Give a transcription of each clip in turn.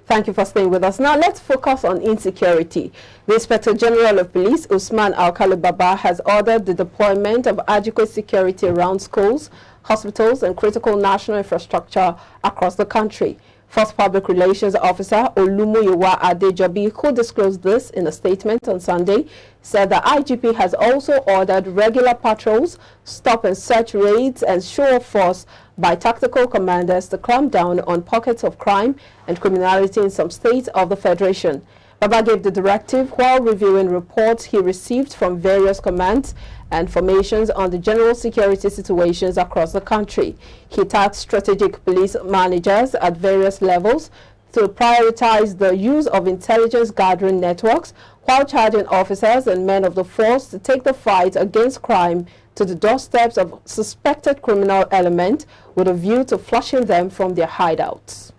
Thank you for staying with us. Now let's focus on insecurity. The Inspector General of Police, Usman Alkali Baba, has ordered the deployment of adequate security around schools, hospitals, and critical national infrastructure across the country. First Public Relations Officer Olumuyiwa Adejobi, who disclosed this in a statement on Sunday, said the IGP has also ordered regular patrols, stop and search raids, and show of force by tactical commanders to clamp down on pockets of crime and criminality in some states of the Federation. Baba gave the directive while reviewing reports he received from various commands and formations on the general security situations across the country. He tasked strategic police managers at various levels to prioritize the use of intelligence gathering networks while charging officers and men of the force to take the fight against crime to the doorsteps of suspected criminal elements with a view to flushing them from their hideouts.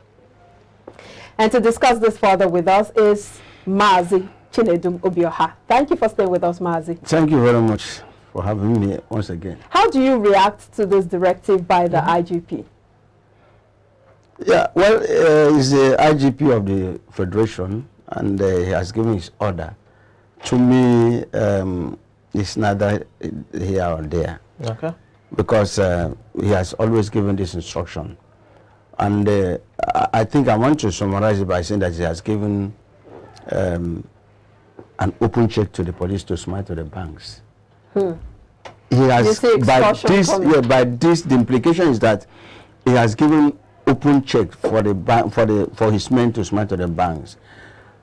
And to discuss this further with us is Mazi Chinedum Obioha. Thank you for staying with us, Mazi. Thank you very much for having me once again. How do you react to this directive by the IGP? Yeah, well, he's the IGP of the Federation, and he has given his order. To me, it's neither here or there. Okay. Because he has always given this instruction. And I think I want to summarize it by saying that he has given an open check to the police to smile to the banks. He has, by this, the implication is that he has given open check for the bank, for his men to smile to the banks.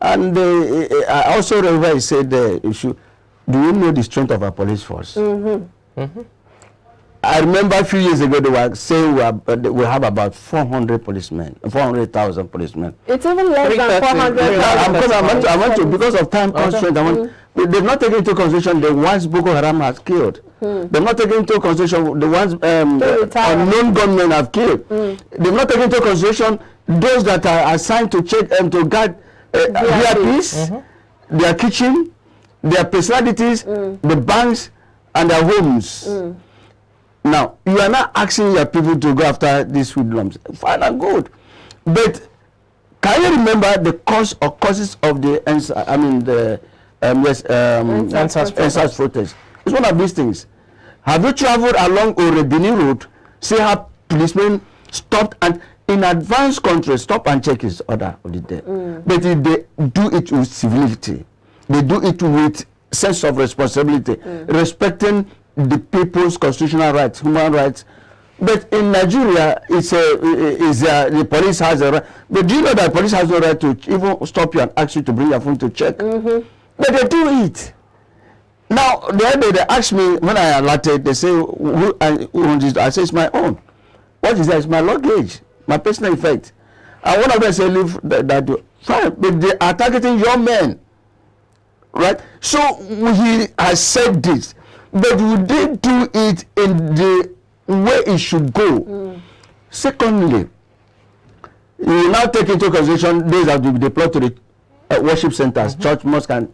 And I also remember he said, do you know the strength of our police force? I remember a few years ago they were saying we have about 400 policemen, 400,000 policemen. It's even less than 400,000. I want to, because of time constraint, they've not taken into consideration the ones Boko Haram has killed. They've not taken into consideration the ones unknown gunmen have killed. They've not taken into consideration those that are assigned to check and to guard VIPs, their kitchen, their personalities, the banks, and their homes. Now, you are not asking your people to go after these hoodlums. Fine and good. But can you remember the cause or causes of the NSAS protest? It's one of these things. Have you traveled along Oredini Road, see how policemen stopped and in advanced countries stop and check his order of the day? But if they do it with civility, they do it with sense of responsibility, respecting the people's constitutional rights, human rights. But in Nigeria, the police has a right. But do you know that the police has no right to even stop you and ask you to bring your phone to check? But they do it. Now, the other day they asked me, when I alerted, they say, who owns this? I say, it's my own. What is that? It's my luggage, my personal effect. And one of them say, leave that. Fine, but they are targeting your men. Right? So he has said this. But would they do it in the way it should go? Secondly, you will now take into consideration those that will be deployed to the worship centers, church, mosque, and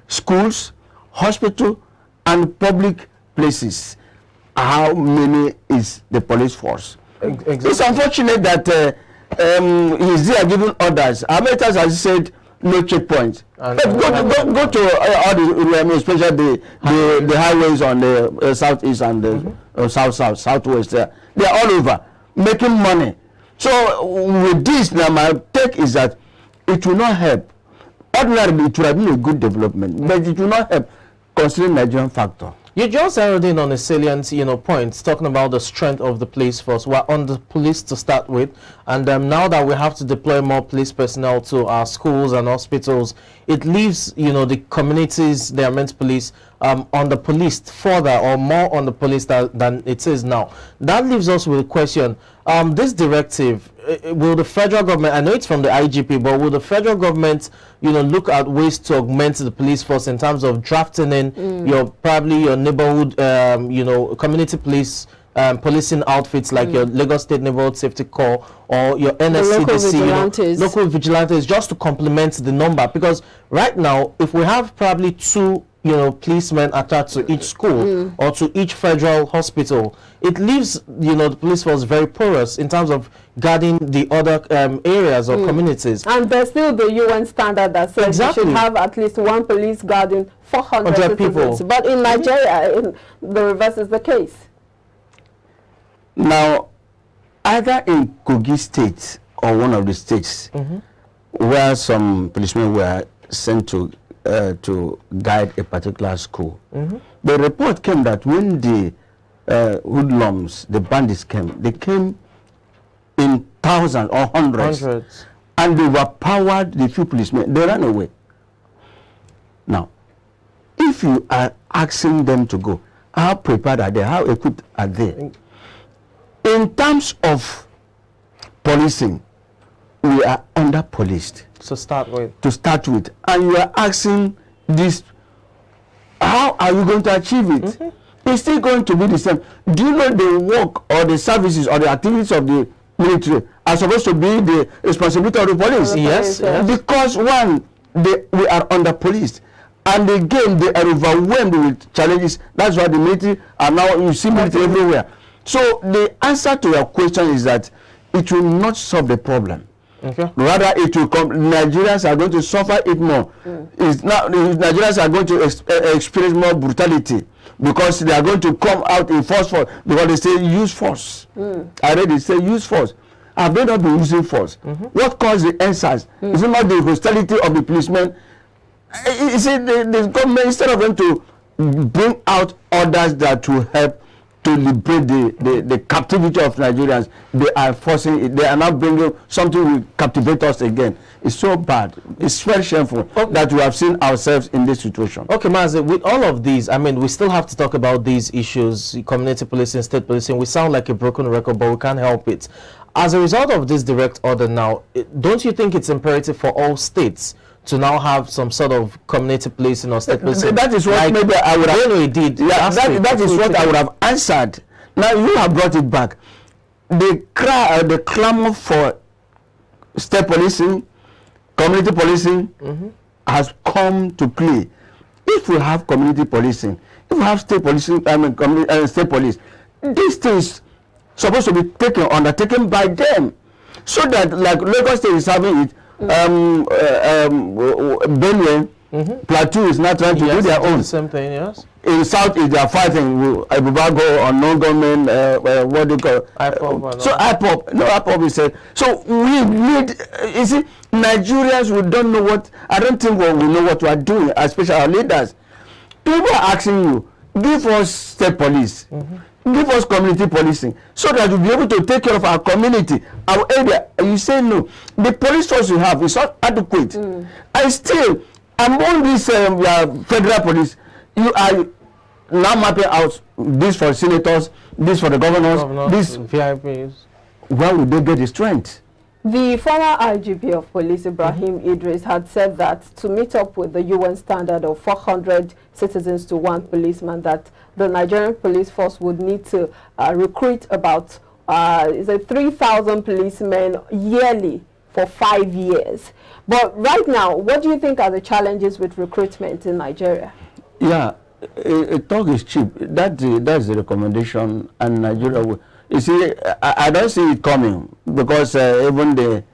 schools, hospital, and public places. How many is the police force? Exactly. It's unfortunate that he's there giving orders. How many times has he said no checkpoints? But go to all the, especially the highways on the southeast and the southwest. They are all over making money. So with this, now my take is that it will not help. Ordinarily, it would have been a good development, but it will not help considering Nigerian factor. You just zeroed in on a salient, point, talking about the strength of the police force. We're on the police to start with, and now that we have to deploy more police personnel to our schools and hospitals, it leaves, the communities, the meant police, on the police further or more on the police than it is now. That leaves us with a question. This directive, will the federal government, I know it's from the IGP, but will the federal government, look at ways to augment the police force in terms of drafting in your neighborhood, community police policing outfits like your Lagos State Neighborhood Safety Corps or your NSCDC, local vigilantes, just to complement the number? Because right now, if we have probably 2 policemen attached to each school or to each federal hospital, it leaves the police force very porous in terms of guarding the other areas or communities. And there's still the UN standard that says you should have at least one police guarding 400 citizens. People. But in Nigeria, the reverse is the case. Now, either in Kogi State or one of the states where some policemen were sent to guide a particular school, the report came that when the hoodlums, the bandits came, they came in thousands or hundreds. And they overpowered the few policemen. They ran away. Now, if you are asking them to go, how prepared are they? How equipped are they? In terms of policing, we are under-policed. To start with. And you are asking this, how are you going to achieve it? It's still going to be the same. Do you know the work or the services or the activities of the military are supposed to be the responsibility of the police? Yes. Because one, we are under-policed. And again, they are overwhelmed with challenges. That's why the military are now, you see military everywhere. So the answer to your question is that it will not solve the problem. Rather, it will come. Nigerians are going to suffer it more. Nigerians are going to experience more brutality because they are going to come out in force because they say use force. I read it say use force. Have they not been using force? What caused the answers? Is it not the hostility of the policemen? You see, the government, instead of them to bring out orders that will help to liberate the captivity of Nigerians, they are forcing it. They are now bringing something will captivate us again. It's so bad. It's very shameful that we have seen ourselves in this situation. Okay, Mazi, with all of these, I mean, we still have to talk about these issues, community policing, state policing. We sound like a broken record, but we can't help it. As a result of this direct order now, don't you think it's imperative for all states to now have some sort of community policing or state policing? That is what maybe I would have did. Yeah, that is what I would have answered. Now you have brought it back. The clamor for state policing, community policing has come to play. If we have community policing, if we have state policing, state police, these things supposed to be undertaken by them, so that like Lagos State is having it. Benue, Plateau is not trying to do their own. The same thing, yes. In South East, they are fighting with Ibubago or non-government, what do you call IPOP. So IPOP is said. So we need, you see, Nigerians, we don't know what, I don't think we know what we are doing, especially our leaders. People are asking you, give us state police. Give us community policing so that we'll be able to take care of our community, our area. And you say no. The police force you have is not adequate. And still, among these federal police, you are now mapping out this for senators, this for the governors, this VIPs. Where would they get the strength? The former IGP of police, Ibrahim Idris, had said that to meet up with the UN standard of 400 citizens to one policeman, that the Nigerian police force would need to recruit about 3,000 policemen yearly for 5 years. But right now, what do you think are the challenges with recruitment in Nigeria? Yeah, a talk is cheap. That's the recommendation, and Nigeria will. You see, I don't see it coming because even during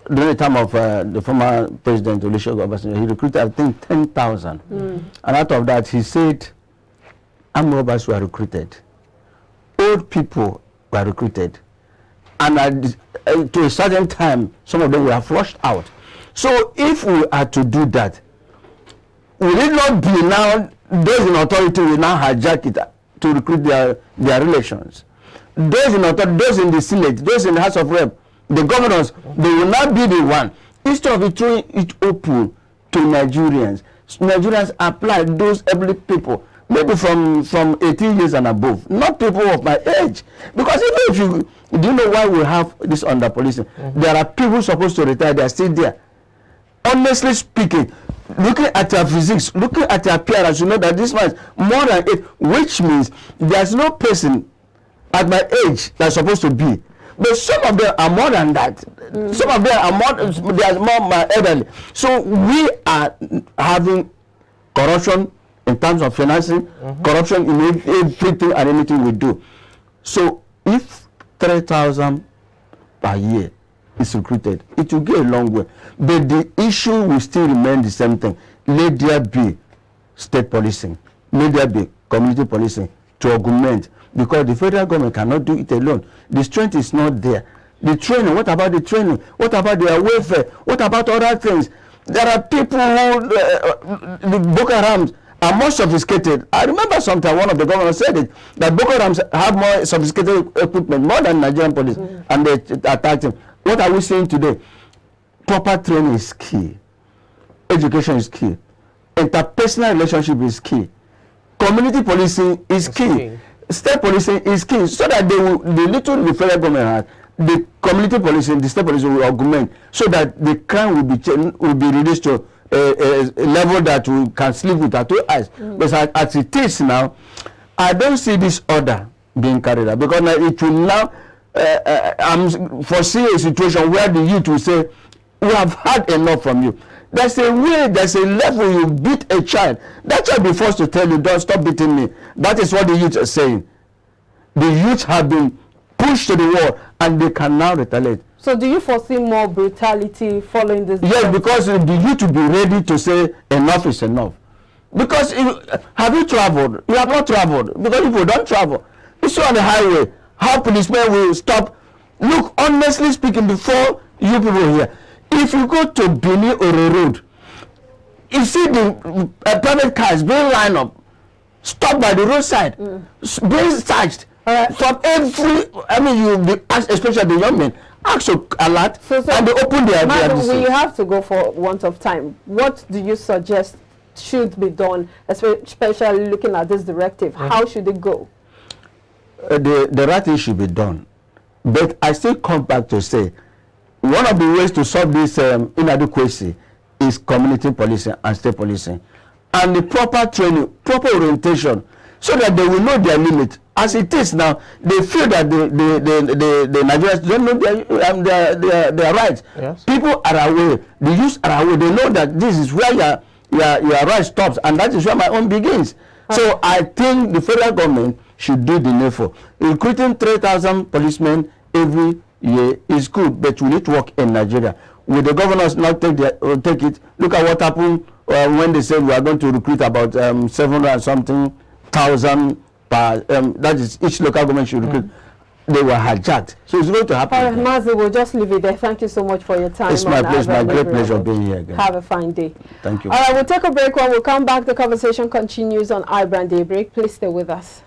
the time of the former President Olusegun Obasanjo, he recruited, I think, 10,000. And out of that, he said, armed robbers were recruited. Old people were recruited. And to a certain time, some of them were flushed out. So if we are to do that, will it not be now, those in authority will now hijack it to recruit their relations? Those in authority, those in the Senate, those in the House of Rep, the governors, they will not be the one. Instead of throwing it open to Nigerians, Nigerians apply those elderly people, maybe from 18 years and above, not people of my age. Because even if you, do you know why we have this under policing? There are people supposed to retire, they are still there. Honestly speaking, looking at your physics, looking at your appearance, you know that this man is more than 8, which means there's no person at my age that's supposed to be. But some of them are more than that. Some of them are more elderly. So we are having corruption in terms of financing, corruption in everything and anything we do. So if 3,000 per year is recruited, it will go a long way. But the issue will still remain the same thing. Let there be state policing. Let there be community policing to augment, because the federal government cannot do it alone. The strength is not there. The training, what about the training? What about their welfare? What about other things? There are people who, the Boko Harams are more sophisticated. I remember sometime one of the governors said it, that Boko Harams have more sophisticated equipment, more than Nigerian police, and they attacked him. What are we saying today? Proper training is key. Education is key. Interpersonal relationship is key. Community policing is key. State policing is key, so that the little the federal government has, the community policing, the state policing will augment, so that the crime will be reduced to a level that we can sleep with our two eyes. But as it is now, I don't see this order being carried out, because it will now I'm foreseeing a situation where the youth will say, we have had enough from you. There's a way, there's a level you beat a child. That child will be forced to tell you, don't stop beating me. That is what the youth are saying. The youth have been pushed to the wall and they can now retaliate. So do you foresee more brutality following this? Yes, because the youth will be ready to say enough is enough. Because have you traveled? You have not traveled. Because people don't travel. You see on the highway, how policemen will stop. Look, honestly speaking, before you people here, if you go to Benin or a road, you see the private cars being lined up, stopped by the roadside, being searched from every. I mean, you be asked, especially the young men, asked to alert, and they open their. We have to go for want of time. What do you suggest should be done, especially looking at this directive? How should it go? The right thing should be done, but I still come back to say, one of the ways to solve this inadequacy is community policing and state policing, and the proper training, proper orientation, so that they will know their limit. As it is now, they feel that the Nigerians don't know their rights. Yes. People are aware, the youth are aware, they know that this is where your right stops, and that is where my own begins. So I think the federal government should do the needful. Recruiting 3,000 policemen every year is good, but we need to work in Nigeria. Will the governors not take it? Look at what happened when they said we are going to recruit about 700 and something thousand per. That is, each local government should recruit. They were hijacked, so it's going to happen. All right, Mazi, we'll just leave it there. Thank you so much for your time. It's my pleasure, my great pleasure being here again. Have a fine day. Thank you. All right, we'll take a break. When we come back, the conversation continues on iBrand Daybreak. Please stay with us.